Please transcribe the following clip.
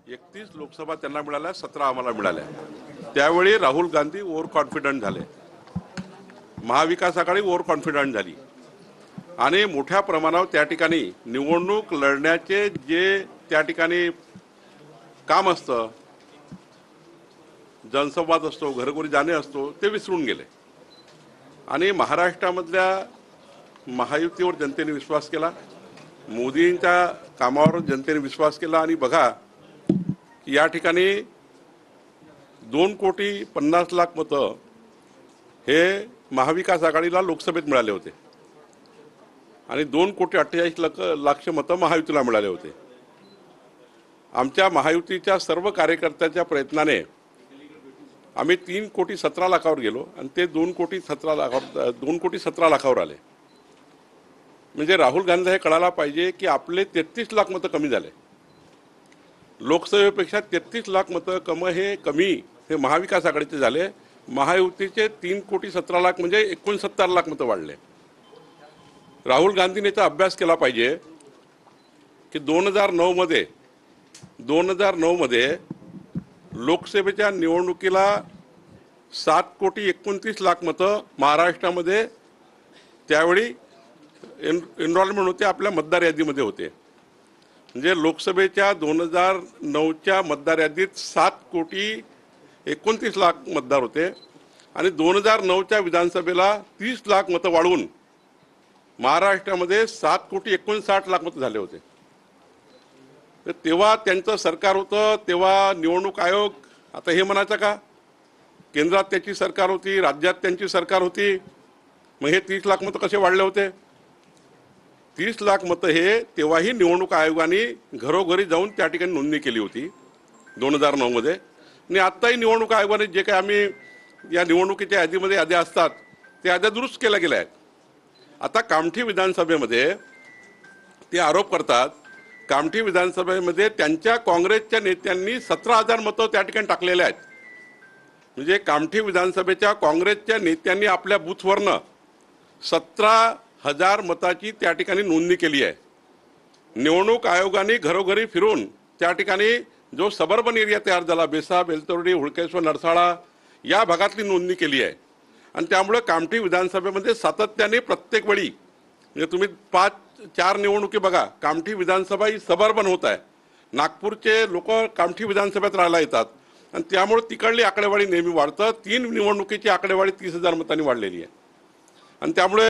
31 लोकसभा त्यांना मिळाल्या, 17 आम्हाला मिळाल्या। त्यावेळी राहुल गांधी ओव्हर कॉन्फिडंट झाले, महाविकास आघाडी ओव्हर कॉन्फिडंट झाली आणि मोठ्या प्रमाणावर त्या ठिकाणी निवडणूक लढण्याचे जे त्या ठिकाणी काम असतं, जनसंवाद असतो, घरोघरी जाणे असतो, ते विसरून गेले आणि महाराष्ट्रामधल्या महायुतीवर जनतेने विश्वास केला, मोदींच्या कामावर जनतेने विश्वास केला आणि बघा की या ठिकाणी 2,50,00,000 मतं हे महाविकास आघाडीला लोकसभेत मिळाले होते आणि 2,48,00,000 मतं महायुतीला मिळाले होते। आमच्या महायुतीच्या सर्व कार्यकर्त्यांच्या प्रयत्नाने आम्ही 3,17,00,000वर गेलो आणि ते 2,17,00,000वर आले। म्हणजे राहुल गांधी हे कळायला पाहिजे की आपले 33 लाख मतं कमी झाले, लोकसभेपेक्षा 33 लाख मतं कमी हे महाविकास आघाडीचे झाले। महायुतीचे 3,17,00,000 म्हणजे 69 लाख मतं वाढले। राहुल गांधीने तर अभ्यास केला पाहिजे की 2009 मध्ये लोकसभेच्या निवडणुकीला 7,29,00,000 मतं महाराष्ट्रामध्ये त्यावेळी एनरोलमेंट होते, आपल्या मतदार यादीमध्ये होते। म्हणजे लोकसभेच्या 2009च्या मतदार यादीत 7,29,00,000 मतदार होते आणि 2009च्या विधानसभेला 30 लाख मतं वाढवून महाराष्ट्रामध्ये 7,59,00,000 मतं झाले होते। तर तेव्हा त्यांचं सरकार होतं, तेव्हा निवडणूक आयोग, आता हे म्हणायचं का केंद्रात त्याची सरकार होती, राज्यात त्यांची सरकार होती, मग हे 30 लाख मतं कसे वाढले होते? 30 लाख मतं हे तेव्हाही निवडणूक आयोगाने घरोघरी जाऊन त्या ठिकाणी नोंदणी केली होती 2009 मध्ये आणि आत्ताही निवडणूक आयोगाने जे काही आम्ही या निवडणुकीच्या यादीमध्ये याद्या असतात त्या याद्या दुरुस्त केल्या गेल्या आहेत। आता कामठी विधानसभेमध्ये ते आरोप करतात, कामठी विधानसभेमध्ये त्यांच्या काँग्रेसच्या नेत्यांनी 17,000 मतं त्या ठिकाणी टाकलेले आहेत। म्हणजे कामठी विधानसभेच्या काँग्रेसच्या नेत्यांनी आपल्या बूथवरनं 17,000 मताची त्या ठिकाणी नोंदणी केली आहे। निवडणूक आयोगाने घरोघरी फिरून त्या ठिकाणी जो सबर्बन एरिया तयार झाला, बेसा, बेलतोर्डी, हुडकेश्वर, नरसाळा या भागातली नोंदणी केली आहे आणि त्यामुळे कामठी विधानसभेमध्ये सातत्याने प्रत्येक वेळी म्हणजे तुम्ही 5-4 निवडणुकी बघा, कामठी विधानसभा ही सबर्बन होत आहे। नागपूरचे लोक कामठी विधानसभेत राहायला येतात आणि त्यामुळे तिकडली आकडेवारी नेहमी वाढतं। 3 निवडणुकीची आकडेवारी 30,000 मतांनी वाढलेली आहे आणि त्यामुळे